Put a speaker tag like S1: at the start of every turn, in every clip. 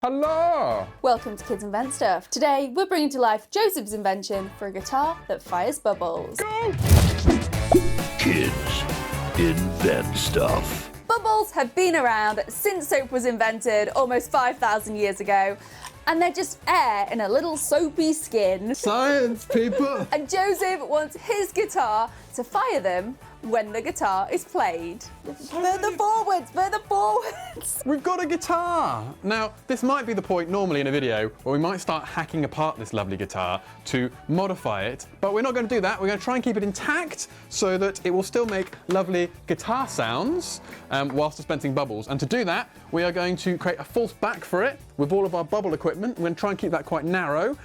S1: Hello!
S2: Welcome to Kids Invent Stuff. Today we're bringing to life Joseph's invention for a guitar that fires bubbles.
S1: Go!
S3: Kids Invent Stuff.
S2: Bubbles have been around since soap was invented almost 5,000 years ago, and they're just air in a little soapy skin.
S1: Science, people!
S2: And Joseph wants his guitar to fire them when the guitar is played. Further forwards!
S1: We've got a guitar! Now, this might be the point normally in a video where we might start hacking apart this lovely guitar to modify it, but we're not going to do that. We're going to try and keep it intact so that it will still make lovely guitar sounds whilst dispensing bubbles. And to do that, we are going to create a false back for it with all of our bubble equipment. We're going to try and keep that quite narrow,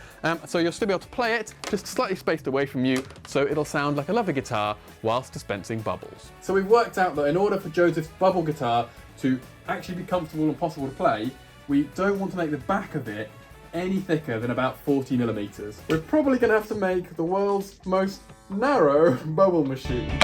S1: so you'll still be able to play it, just slightly spaced away from you, so it'll sound like a lovely guitar whilst dispensing bubbles. So we've worked out that in order for Joseph's bubble guitar to actually be comfortable and possible to play, we don't want to make the back of it any thicker than about 40 millimeters. We're probably going to have to make the world's most narrow bubble machine.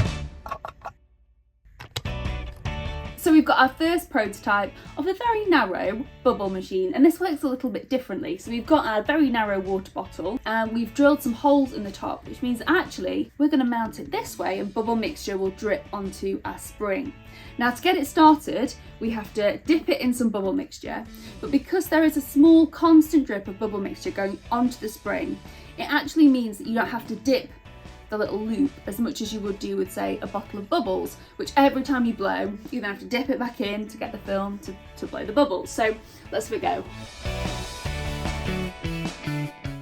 S2: So we've got our first prototype of a very narrow bubble machine, and this works a little bit differently. So we've got our very narrow water bottle and we've drilled some holes in the top, which means actually we're going to mount it this way and bubble mixture will drip onto our spring. Now to get it started, we have to dip it in some bubble mixture, but because there is a small constant drip of bubble mixture going onto the spring, it actually means that you don't have to dip the little loop as much as you would do with, say, a bottle of bubbles, which every time you blow, you then have to dip it back in to get the film to blow the bubbles. So let's have a go.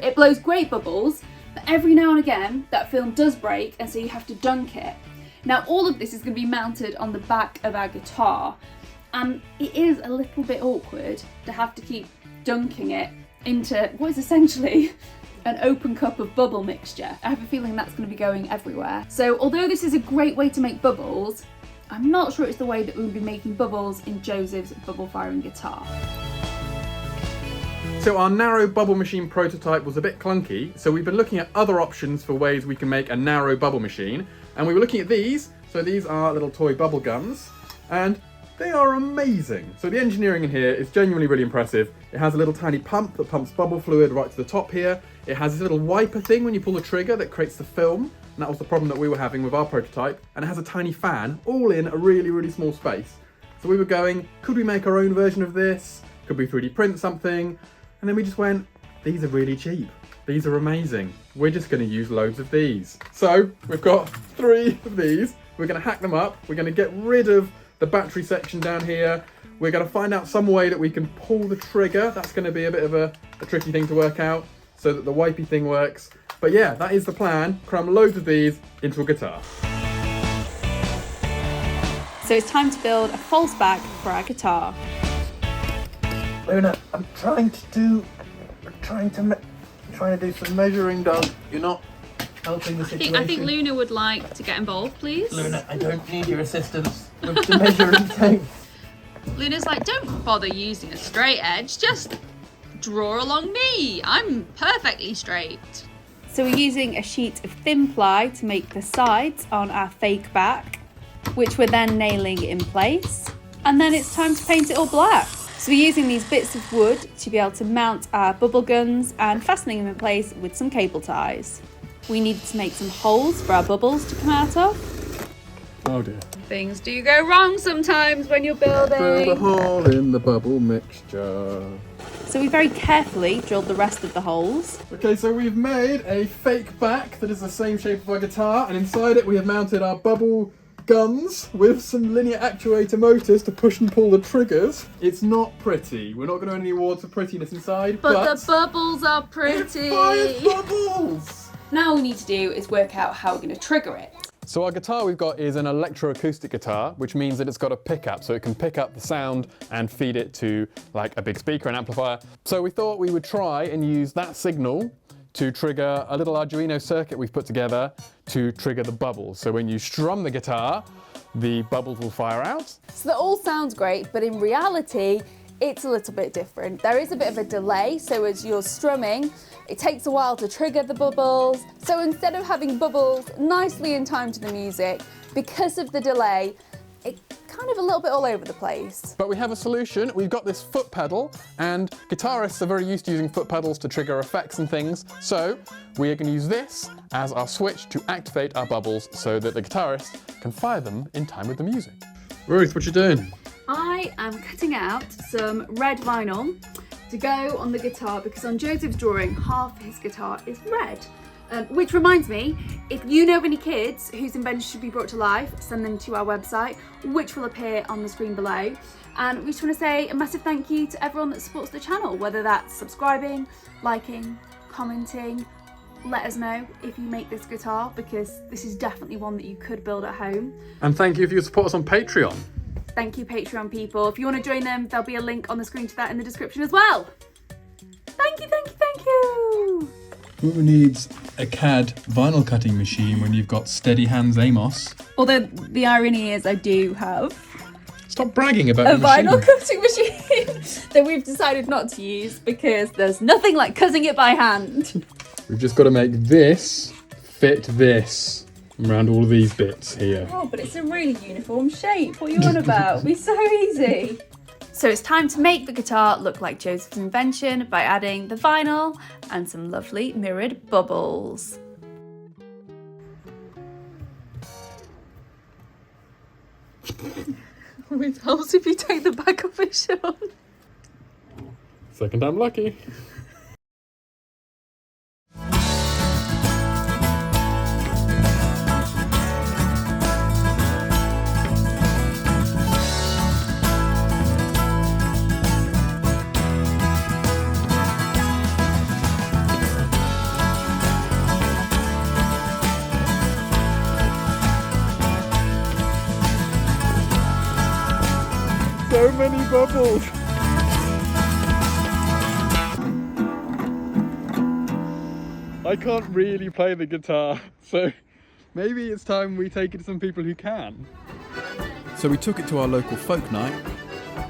S2: It blows great bubbles, but every now and again that film does break, and so you have to dunk it. Now all of this is going to be mounted on the back of our guitar, and it is a little bit awkward to have to keep dunking it into what is essentially an open cup of bubble mixture. I have a feeling that's going to be going everywhere. So although this is a great way to make bubbles, I'm not sure it's the way that we'll be making bubbles in Joseph's bubble firing guitar.
S1: So our narrow bubble machine prototype was a bit clunky, so we've been looking at other options for ways we can make a narrow bubble machine, and we were looking at these. So these are little toy bubble guns, and they are amazing. So the engineering in here is genuinely really impressive. It has a little tiny pump that pumps bubble fluid right to the top here. It has this little wiper thing when you pull the trigger that creates the film, and that was the problem that we were having with our prototype. And it has a tiny fan, all in a really, really small space. So we were going, could we make our own version of this? Could we 3D print something? And then we just went, these are really cheap. These are amazing. We're just gonna use loads of these. So we've got 3 of these. We're gonna hack them up. We're gonna get rid of the battery section down here. We're going to find out some way that we can pull the trigger. That's going to be a bit of a tricky thing to work out so that the wipey thing works. But yeah, that is the plan. Cram loads of these into a guitar.
S2: So it's time to build a false back for our guitar.
S1: Luna, I'm trying to do some measuring done. You're not helping the situation.
S4: I think Luna would like to get involved, please.
S1: Luna, I don't need your assistance with the measuring tape.
S4: Luna's like, don't bother using a straight edge, just draw along me. I'm perfectly straight.
S2: So we're using a sheet of thin ply to make the sides on our fake back, which we're then nailing in place. And then it's time to paint it all black. So we're using these bits of wood to be able to mount our bubble guns and fastening them in place with some cable ties. We needed to make some holes for our bubbles to come out of.
S1: Oh dear.
S4: Things do go wrong sometimes when you're building.
S1: Build a hole in the bubble mixture.
S2: So we very carefully drilled the rest of the holes.
S1: Okay, so we've made a fake back that is the same shape of our guitar, and inside it we have mounted our bubble guns with some linear actuator motors to push and pull the triggers. It's not pretty. We're not going to win any awards for prettiness inside,
S4: But the bubbles are pretty.
S1: It fires bubbles!
S2: Now all we need to do is work out how we're going to trigger it.
S1: So our guitar we've got is an electroacoustic guitar, which means that it's got a pickup, so it can pick up the sound and feed it to like a big speaker, an amplifier. So we thought we would try and use that signal to trigger a little Arduino circuit we've put together to trigger the bubbles. So when you strum the guitar, the bubbles will fire out.
S2: So that all sounds great, but in reality, it's a little bit different. There is a bit of a delay, so as you're strumming, it takes a while to trigger the bubbles. So instead of having bubbles nicely in time to the music, because of the delay, it's kind of a little bit all over the place.
S1: But we have a solution. We've got this foot pedal, and guitarists are very used to using foot pedals to trigger effects and things. So we are going to use this as our switch to activate our bubbles so that the guitarist can fire them in time with the music. Ruth, what you doing?
S2: I am cutting out some red vinyl to go on the guitar because on Joseph's drawing, half his guitar is red. Which reminds me, if you know of any kids whose inventions should be brought to life, send them to our website, which will appear on the screen below. And we just want to say a massive thank you to everyone that supports the channel, whether that's subscribing, liking, commenting. Let us know if you make this guitar, because this is definitely one that you could build at home.
S1: And thank you if you support us on Patreon.
S2: Thank you, Patreon people. If you want to join them, there'll be a link on the screen to that in the description as well. Thank you, thank you, thank you.
S1: Who needs a CAD vinyl cutting machine when you've got Steady Hands Amos?
S2: Although the irony is I do have
S1: Stop bragging about
S2: a
S1: your machine.
S2: vinyl cutting machine that we've decided not to use because there's nothing like cutting it by hand.
S1: We've just got to make this fit this around all of these bits here.
S2: Oh, but it's a really uniform shape. What are you on about? It'll be so easy. So it's time to make the guitar look like Joseph's invention by adding the vinyl and some lovely mirrored bubbles.
S4: It helps if you take the back off it, Shawn.
S1: Second time lucky. So many bubbles. I can't really play the guitar, so maybe it's time we take it to some people who can. So we took it to our local folk night,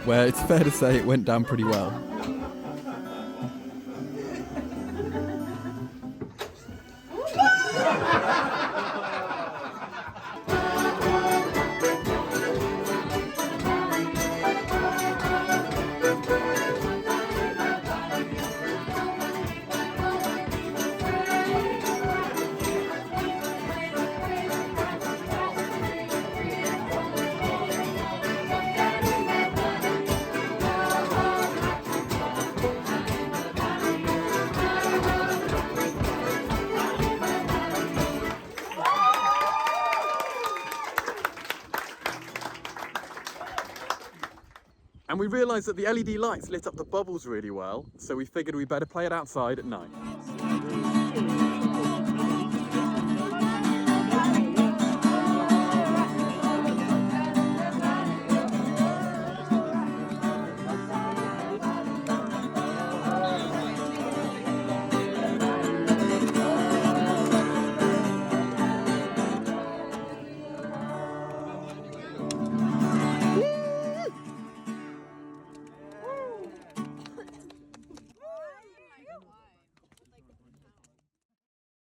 S1: where it's fair to say it went down pretty well. And we realised that the LED lights lit up the bubbles really well, so we figured we'd better play it outside at night.